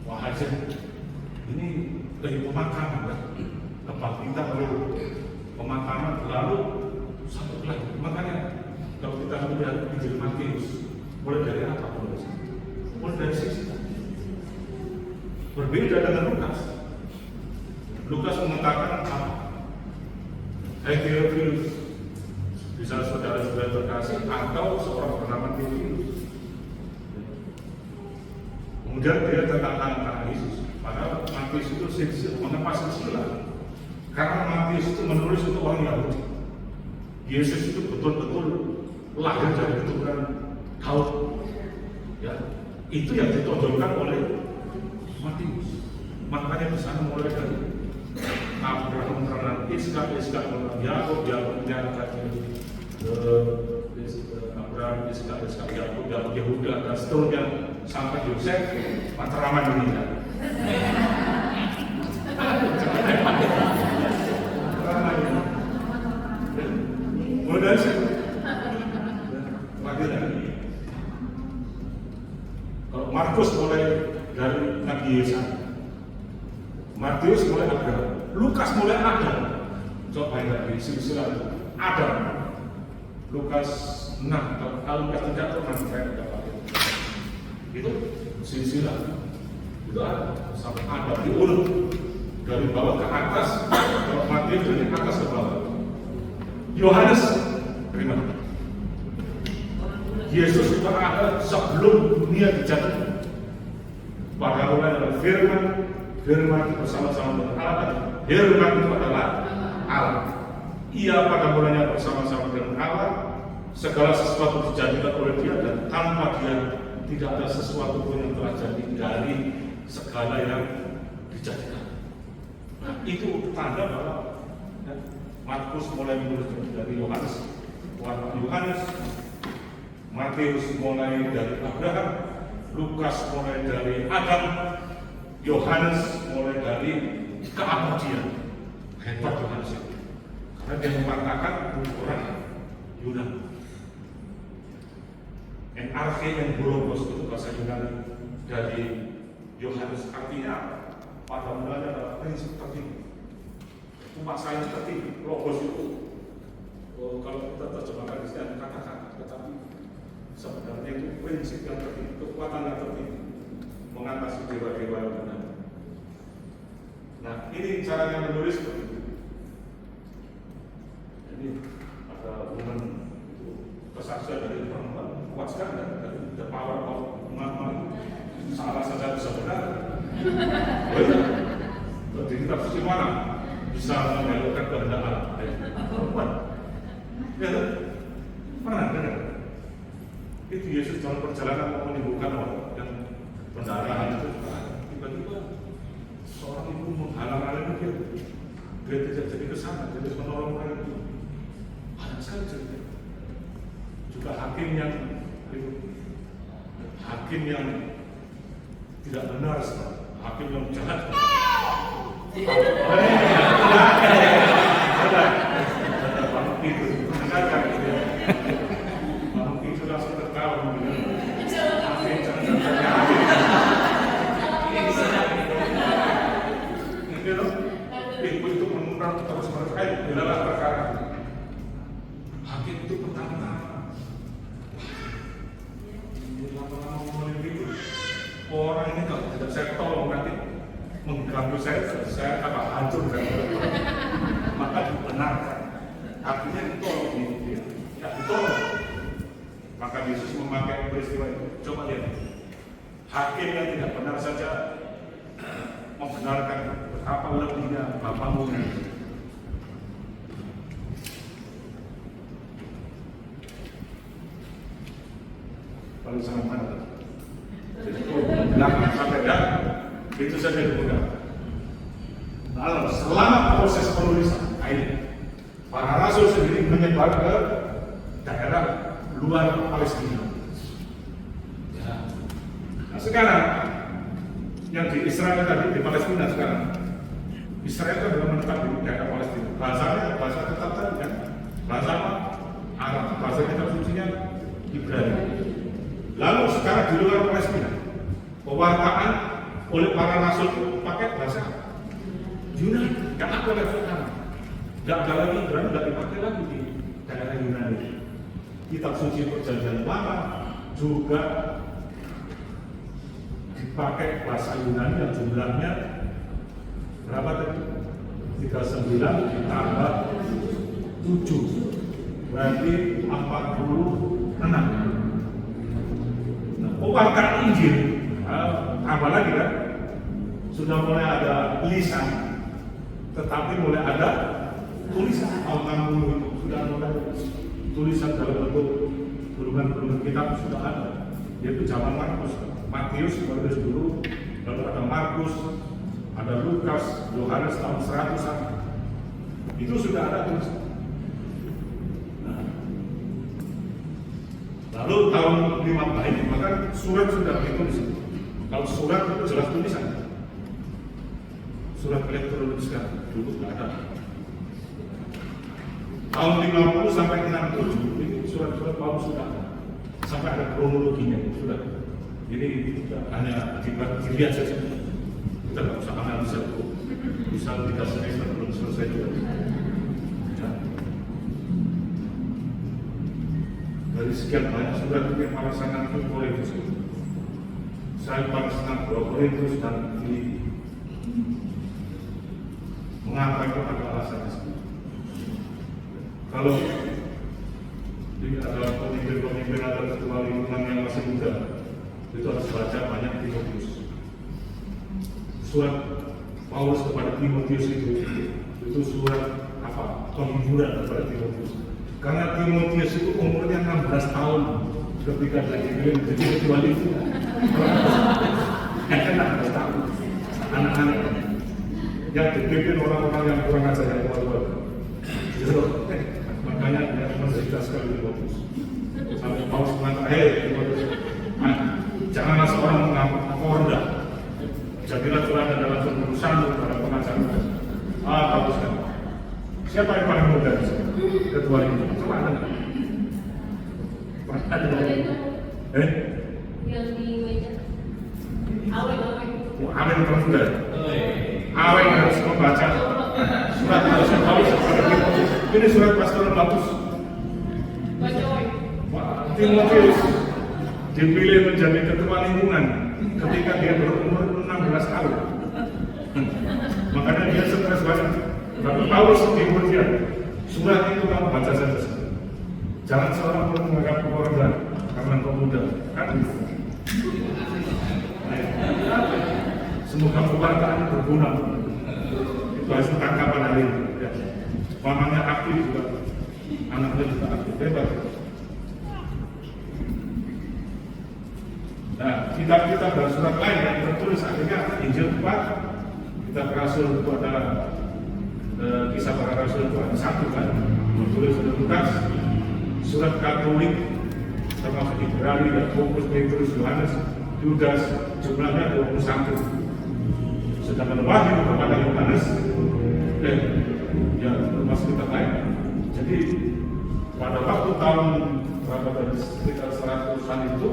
[SPEAKER 1] Wah, hasil ini dari pemakaman kan? Kebangkitan lalu pemakaman lalu satu lagi. Makanya kalau kita melihat Injil Matius
[SPEAKER 4] Mulai dari apa? Mulai dari sisi. Berbeda dengan Lukas. Lukas mengatakan apa? Hai Theophilus, bisa saudara-saudara terkasih, atau seorang bernama Theophilus. Kemudian dia tentang anak Yesus. Padahal Matius itu silsilah. Karena Matius itu menulis untuk orang Yahudi. Yesus itu betul-betul lahir dari keturunan Daud. Ya, itu yang ditonjolkan oleh Matius. Makanya di sana mulai dari Abraham menerang Ishak menerang Yakub menyatakan Abraham, Ishak, Yakub, Yehuda dan seterusnya sampai Yosef Matraman meninggal. Mulai dari situ. Kalau Markus mulai dari Nabi Yesaya, Matius mulai Abraham, Lukas mulai Adam. Coba yang dari silsilah Adam. Lukas 6, kalau Lukas tidak pernah saya dapat itu silsilah itu ada sampai Adam diurut dari bawah ke atas. Kalau Matius dari atas ke bawah. Yohanes terima. Yesus itu ada sebelum dunia dijadikan. Pada mulai dari Firman bersama-sama dengan Allah. Firman itu adalah Allah. Ia pada mulanya bersama-sama dengan Allah. Segala sesuatu dijadikan oleh Dia dan tanpa Dia tidak ada sesuatu pun yang telah jadi dari segala yang dijadikan. Nah, itu tanda bahwa Markus mulai menulis dari Yohanes, Matius mulai dari Abraham, Lukas mulai dari Adam, Yohanes mulai dari keabadian. Hebat Yohanes itu, karena dia mengatakan orang Yunani. Arche yang Burgos itu bahasa Yunani dari Yohanes, artinya pada mulanya adalah prinsip tertinggi. Masa yang tertinggi, logos itu kalau kita terjemahkan di sini kata-kata, tetapi sebenarnya itu prinsip yang tertinggi, kekuatan yang tertinggi mengatasi dewa-dewa yang benar. Nah, ini caranya menulis seperti itu. Jadi ada hubungan itu kesaksian dari perempuan kuat sekali dari the power of mama. Salah saja bisa benar. Oh iya, di kitab suci mana? Bisa mengelakkan kehendak Allah. Perempuan, ya kan? Pernah dengar? Itu Yesus dalam perjalanan mau menyembuhkan orang yang pendarahan itu, tiba-tiba seorang ibu menghalang-halangi dia. Dia tidak jadi kesana, jadi menolong orang itu. Banyak sekali cerita. Juga hakim yang tidak benar, hakim yang jahat. Itu langsung tertawa. Itu menurut terus berkait adalah perkara. Hakim itu pertama. Orang ini kalau tidak saya tolong nanti mengganggu saya apa hancur kan? Maka dibenarkan. Artinya ditolong dia, tidak ditolong. Maka Yesus memakai peristiwa itu. Coba lihat, hakim yang tidak benar saja membenarkan betapa lebihnya Bapamu. Paling sangat mana? Jadi belakang sampai itu saja dipegang. Lalu selama proses penulisan, para rasul sendiri menyebar ke daerah luar Palestina. Ya. Nah sekarang yang di Israel tadi di Palestina sekarang, Israel itu adalah menetap di daerah Palestina. Bahasanya bahasa tetap tadi kan, bahasa Arab, bahasa kitab sucinya Ibrani. Lalu sekarang di luar Palestina, pewartaan oleh para rasul pakai bahasa Yunani, nggak ada level Arab, nggak ada lagi Ibrani, nggak dipakai lagi di daerah Yunani. Kitab suci Perjanjian Lama
[SPEAKER 1] juga dipakai bahasa Yunani yang jumlahnya berapa tadi? 39 ditambah 7 berarti 46. Nah, warga Injil tambah lagi kan? Sudah mulai ada lisan, tetapi mulai ada tulisan. Tahun 60 itu sudah mulai tulisan dalam bentuk gulungan-gulungan kitab sudah ada. Yaitu zaman Markus, Matius menulis dulu, lalu ada Markus, ada Lukas, Yohanes tahun 100-an. Itu sudah ada tulisan. Nah, lalu tahun 50 ini maka surat sudah ditulis. Kalau surat itu jelas tulisan. Surat elektronik sekarang dulu tidak ada. Tahun 50 sampai 67 ini surat-surat Paulus sudah ada. Sampai ada kronologinya sudah. Jadi hanya dilihat saja. Kita nggak usah analisa itu. Bisa 3 semester belum selesai juga. Ya. Dari sekian banyak surat yang para sangat Korintus, saya para sangat Korintus dan di mengapa itu ada alasannya. Kalau ini adalah pemimpin-pemimpin atau ketua lingkungan yang masih muda, itu harus baca banyak Timotius. Surat Paulus kepada Timotius itu surat apa? Penghiburan kepada Timotius. Karena Timotius itu umurnya 16 tahun ketika dia dikirim jadi ketua lingkungan. Kan 16 tahun. Anak-anak yang dipimpin orang-orang yang kurang ajar yang tua-tua. Makanya dia mencerita sekali Timotius. Sampai Paulus mengatakan, Timotius, janganlah seorang mengaku rendah. Jadilah teladan dalam berurusan pada pengajaran. Bagus kan? Siapa yang paling muda di sini? Ketua ini. Coba ada nggak? Ada nggak?
[SPEAKER 2] Yang di meja. Awen.
[SPEAKER 1] Awen termuda. Awen harus membaca surat Paulus kepada Timotius. Ini surat pastoral bagus. Timotius dipilih menjadi ketua lingkungan ketika dia berumur 16 tahun. Makanya dia stres banget. Tapi Paulus menghibur dia. Surat itu kamu baca saja. Jangan seorang pun menganggap kau rendah karena kau muda. Kan? Semoga pewartaan berguna. Itu harus tangkapan hari ini. Ya. Mamanya aktif juga, anaknya juga aktif, hebat. Nah, kitab-kitab dan surat lain yang tertulis akhirnya Injil 4, kitab Rasul itu ada kisah para Rasul itu ada 1 kan, tertulis oleh Lukas, surat Katolik termasuk Ibrani, Yakobus, Petrus, Yohanes, Yudas, jumlahnya 21. Sedangkan Wahyu kepada Yohanes ya termasuk kitab lain. Jadi pada waktu tahun berapa tadi sekitar 100-an itu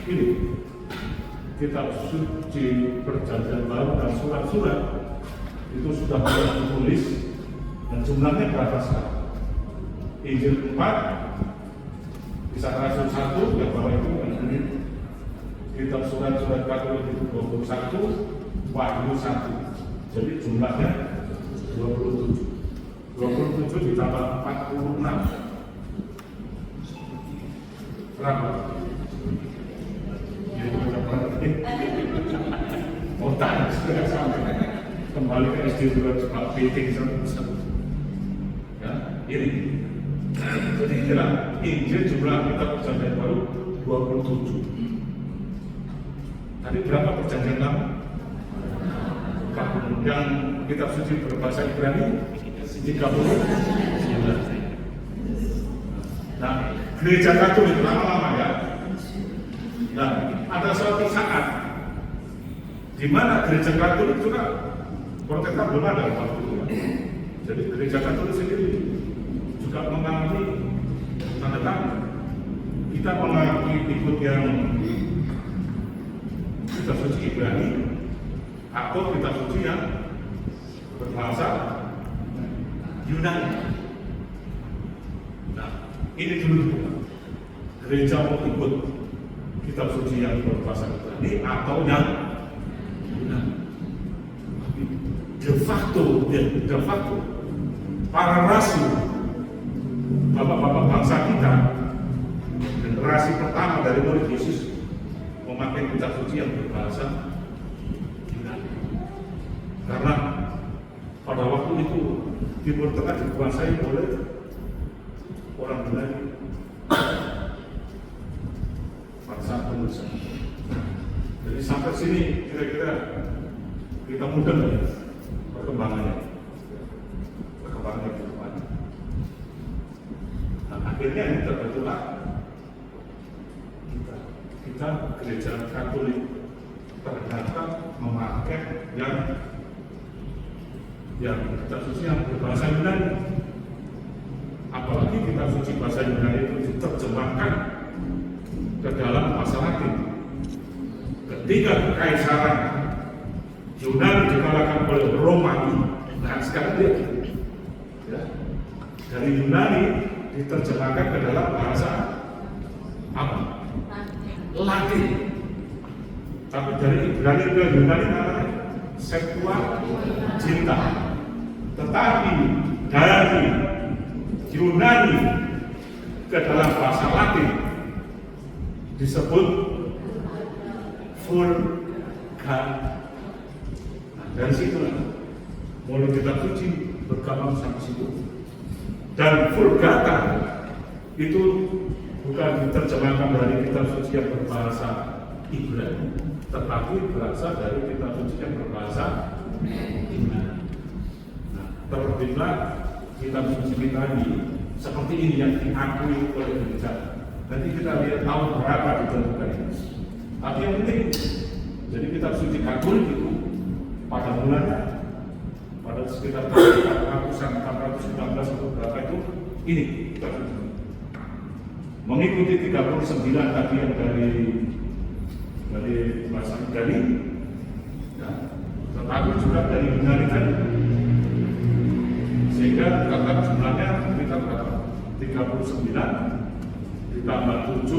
[SPEAKER 1] ini kitab suci perjanjian baru dan surat-surat itu sudah mulai ditulis dan jumlahnya berapa sekarang? Injil 4, Kisah Rasul 1 yang bawah itu ini kitab surat-surat Katolik itu 21, Wahyu 1. Jadi jumlahnya 27 ditambah 46 berapa? Ya itu berapa? Otak sudah sampai kembali ke SD juga cuma meeting satu. Ya, ini jadi inilah Injil jumlah kitab perjanjian baru 27. Tadi berapa perjanjian lama? Yang kitab suci berbahasa Ibrani 30. Nah, gereja Katolik lama-lama ya. Nah, ada suatu saat di mana gereja Katolik juga Protestan belum ada waktu itu. Jadi gereja Katolik sendiri juga mengalami tanda tangan. Kita mengakui ikut yang kitab suci Ibrani atau kitab suci yang berbahasa Yunani. Nah, ini dulu
[SPEAKER 4] gereja mau ikut kitab suci yang berbahasa Ibrani atau yang Yunani. De facto para rasul, bapak-bapak bangsa kita, generasi pertama dari murid Yesus memakai kitab suci yang berbahasa Yunani. Karena pada waktu itu Timur Tengah dikuasai oleh orang Yunani pada saat penulisan. Jadi sampai sini kira-kira kita mudah ya perkembangannya ke depan. Nah, akhirnya ini terbentuklah kita gereja Katolik ternyata memakai yang kitab suci yang berbahasa Yunani. Apalagi kitab suci bahasa Yunani itu diterjemahkan ke dalam bahasa Latin. Ketika kekaisaran Yunani dikalahkan oleh Romawi, nah sekarang dia ya, dari Yunani diterjemahkan ke dalam bahasa apa? Latin. Tapi dari Ibrani ke Yunani namanya Septuaginta. Tetapi dari Yunani ke dalam bahasa Latin disebut Vulgata. Dari situ mulai kitab suci berkembang sampai situ. Dan Vulgata itu bukan diterjemahkan dari kitab suci yang berbahasa Ibrani, tetapi berasal dari kitab suci yang berbahasa Yunani. Nah, terbitlah kitab suci kita ini seperti ini yang diakui oleh gereja. Nanti kita lihat tahun berapa ditentukan ini. Tapi yang penting, jadi kitab suci Katolik itu pada mulanya pada sekitar tahun 419 atau berapa itu ini kitab suci. Mengikuti 39 tadi yang dari bahasa Ibrani, ya, tetapi juga dari Yunani tadi. Sehingga kata jumlahnya kita berapa? 39 ditambah 7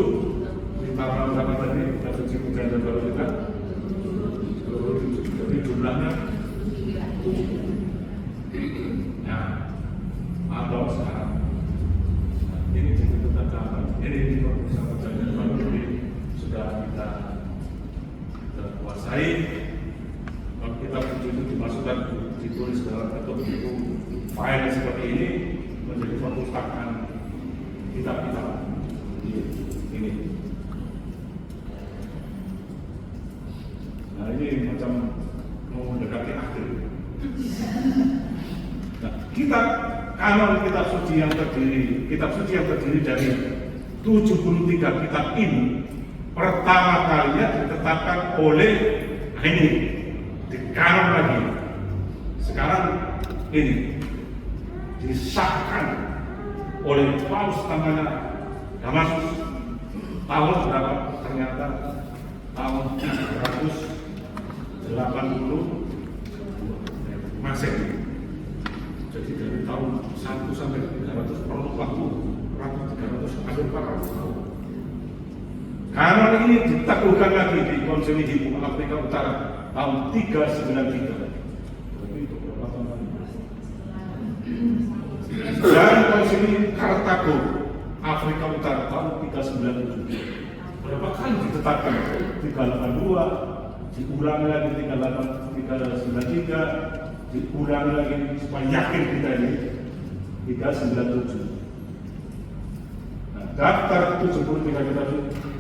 [SPEAKER 4] ditambah berapa tadi? Kita suci bukan dan baru kita 27. Jadi jumlahnya 7. Ya, atau sekarang ini jadi kita catat. Ini bisa perjanjian baru ini sudah kita kuasai. Kalau kita itu dimasukkan ditulis dalam bentuk itu file seperti ini menjadi perpustakaan kitab-kitab ini. Nah ini macam mau mendekati akhir. Nah, kanon kitab suci yang terdiri dari 73 kitab ini pertama kalinya ditetapkan oleh ini di kanon lagi. Sekarang ini disahkan oleh Paus namanya Damasus tahun berapa? Ternyata tahun 380 Masehi. Jadi dari tahun 1 sampai 300 perlu waktu 300 hampir 400 tahun. Kanon ini ditaklukkan lagi di Konsili Hippo Afrika Utara tahun 393. Dan Konsili Kartago Afrika Utara tahun 397. Berapa kali ditetapkan? 382, diulangi lagi 393, diulangi lagi supaya yakin kita ini 397. Nah, daftar 73 kitab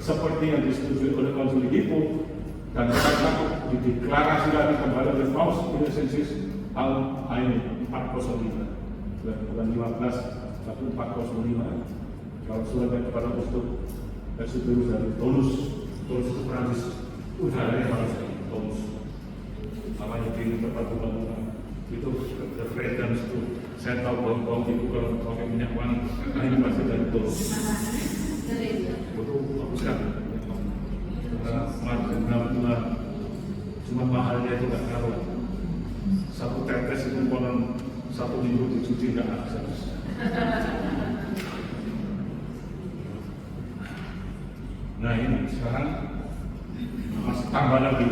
[SPEAKER 4] seperti yang disetujui oleh Konsili Hippo dan dideklarasi lagi kembali oleh Paus Innocentius tahun 405. Bukan 15, tapi 405. Kalau suratnya kepada Uskup Exuperius dari Toulouse itu Prancis, udaranya paling sekali, Toulouse. Namanya di tempat bukan itu referensi itu. Saya tahu bau itu kalau pakai minyak wangi, ini pasti dari Toulouse. Itu bagus sekali. Karena cuma mahalnya itu nggak karuan. Satu tetes itu konon 1 minggu dicuci nggak habis.
[SPEAKER 1] sekarang masih tambah lagi.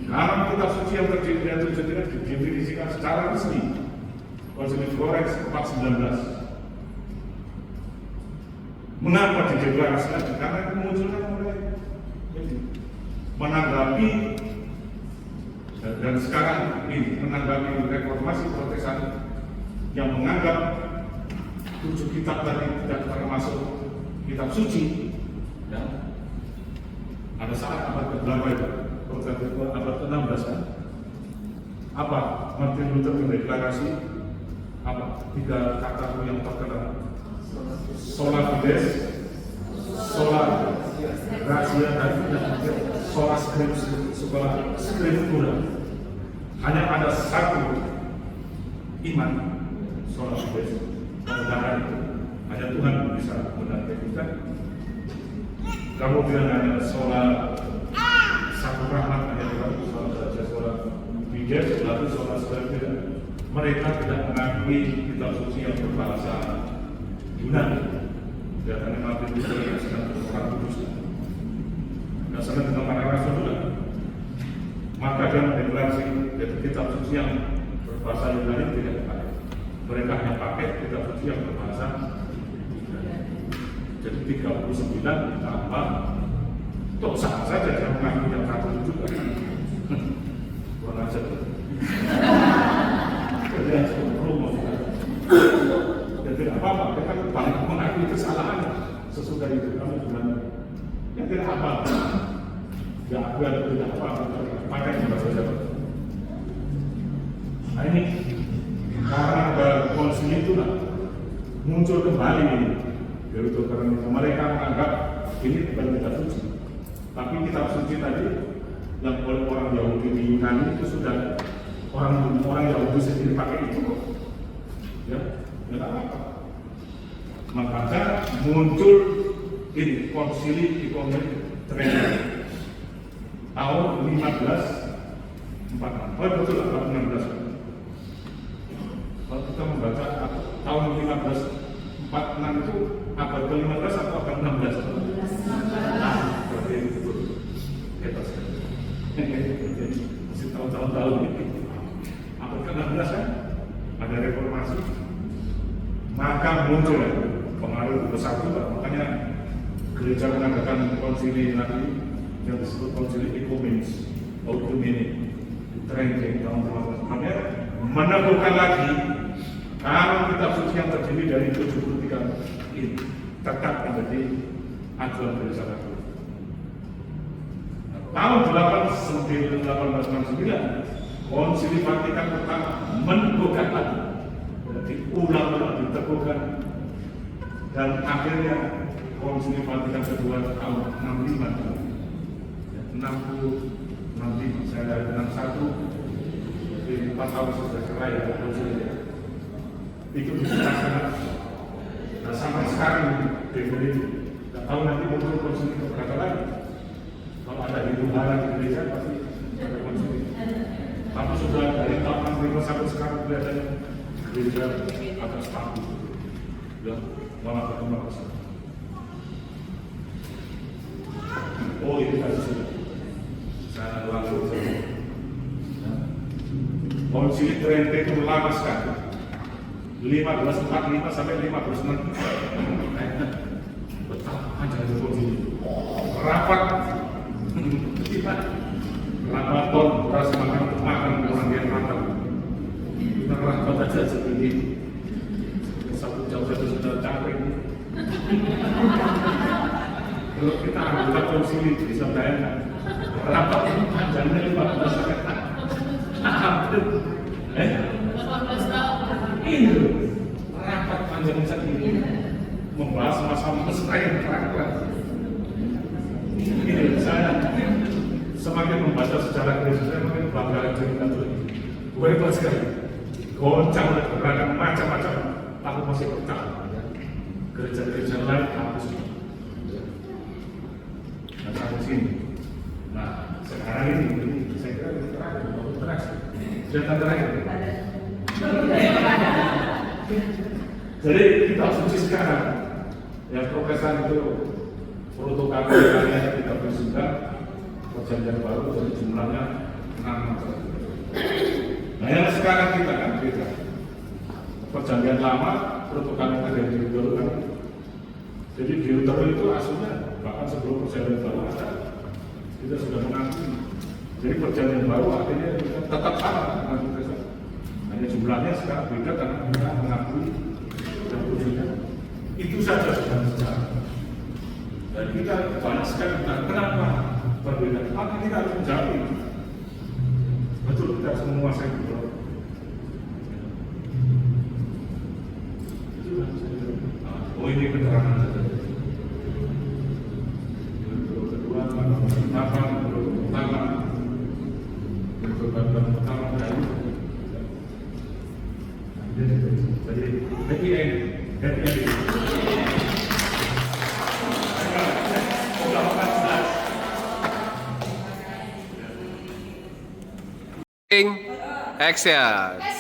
[SPEAKER 1] Dalam kitab suci yang terdiri dari itu didefinisikan secara resmi Konsili Florence 419. Mengapa dideklarasikan? Karena itu munculkan mulai menanggapi dan sekarang ini menanggapi reformasi Protestan yang menganggap 7 kitab tadi tidak termasuk kitab suci. Ya. Ada saat abad ke-8 itu, abad ke-16 kan? Apa? Martin Luther mendeklarasi apa? 3 kata yang terkenal. Sola Fides, Sola Gratia, dan Sola Scriptura. Hanya ada satu iman, Sola Fides, kebenaran itu. Hanya Tuhan yang bisa membenarkan kita. Kemudian ada Sola satu rahmat, hanya Tuhan, Sola Gratia, Sola Fides, lalu Sola Scriptura. Mereka tidak mengakui kitab suci yang berbahasa Yunani. Karena Martin Luther yang sedang orang kudus dan sedang dengan para rasul juga. Maka dia mendeklarasi kitab suci yang berbahasa Yunani tidak dipakai. Mereka hanya pakai kitab suci yang berbahasa Yunani. Jadi 39 ditambah toh sama saja dia mengaku yang Katolik juga. Kurang ajar. Jadi harus berumur. Jadi tidak apa-apa, mereka paling mengakui kesalahan sesudah itu. Kamu gimana? Ya tidak apa-apa. Ya aku ada tidak apa-apa. Pakai juga saja. Nah ini karena konsili itu lah muncul kembali ini. Yaitu karena mereka menganggap ini bukan kitab suci, tapi kitab suci tadi yang oleh orang Yahudi di Yunani itu sudah orang Yahudi sendiri pakai itu kok. Ya. Tidak apa. Makanya muncul ini konsili Ekumenik Trento tahun 1546. Oh betul lah, tahun 16. Kalau kita membaca tahun 1546 itu abad ke-15 atau abad 16? Nah, berarti itu betul. Kita masih tahun-tahun ini. Abad ke-16 kan ada reformasi. Maka muncul pengaruh besar juga, makanya gereja mengadakan konsili nanti yang disebut konsili Ekumenik di Trento tahun 15. Makanya menemukan lagi kalau kitab suci yang terdiri dari 73 ini tetap menjadi acuan gereja Katolik. Tahun 1869 konsili Vatikan pertama menemukan lagi, diulang-ulang, diteguhkan, dan akhirnya konsili Vatikan kedua tahun 65, saya dari 61, jadi 4 tahun sudah cerai ya konsili itu dilaksanakan. Nah sampai sekarang definitif, nggak tahu nanti muncul konsili keberapa lagi. Kalau ada hidup hara di gereja pasti ada konsili. Tapi sudah dari tahun 65 sampai sekarang kelihatannya gereja agak stabil, ya malah berkembang besar. Oh ini tadi sudah saya lalu konsili Trento itu lama sekali, 1545 sampai 1560. Betapa panjangnya konsili, rapat ton beras makan orang yang matang. Rapat aja segini, satu jam sudah capek. Kalau kita anggota konsili bisa bayangkan rapat panjangnya 15 sampai hampir
[SPEAKER 2] 18 tahun.
[SPEAKER 1] ini rapat panjang segini membahas masalah mesra terakhir. Ini saya semakin membaca sejarah gereja saya makin bangga dengan Katolik. Hebat sekali. Goncang dan beragam macam-macam, aku masih percaya gereja-gereja lain hapus. Nah sampai sini. Nah sekarang ini saya kira ini terakhir. Data terakhir. Jadi kita suci sekarang, ya Protestan itu protokol-protokolnya kita bersihkan, perjanjian baru dari jumlahnya 6 saja. Nah yang sekarang kita kan beda. Perjanjian lama protokolnya dari Deutero kan. Jadi Deutero itu aslinya bahkan sebelum perjanjian baru ada, kita sudah mengakui. Jadi perjanjian baru artinya kita tetap sama dengan kita. Hanya jumlahnya sekarang beda karena kita mengakui dan wujudnya. Itu saja sudah berjalan. Dan kita banyak sekali bertanya, kenapa berbeda? Maka kita harus menjawab ini. Betul, kita harus menguasai itu. Oh ini keterangan saja. Yang kedua, kenapa pertama pertama dari happy end.
[SPEAKER 3] Action.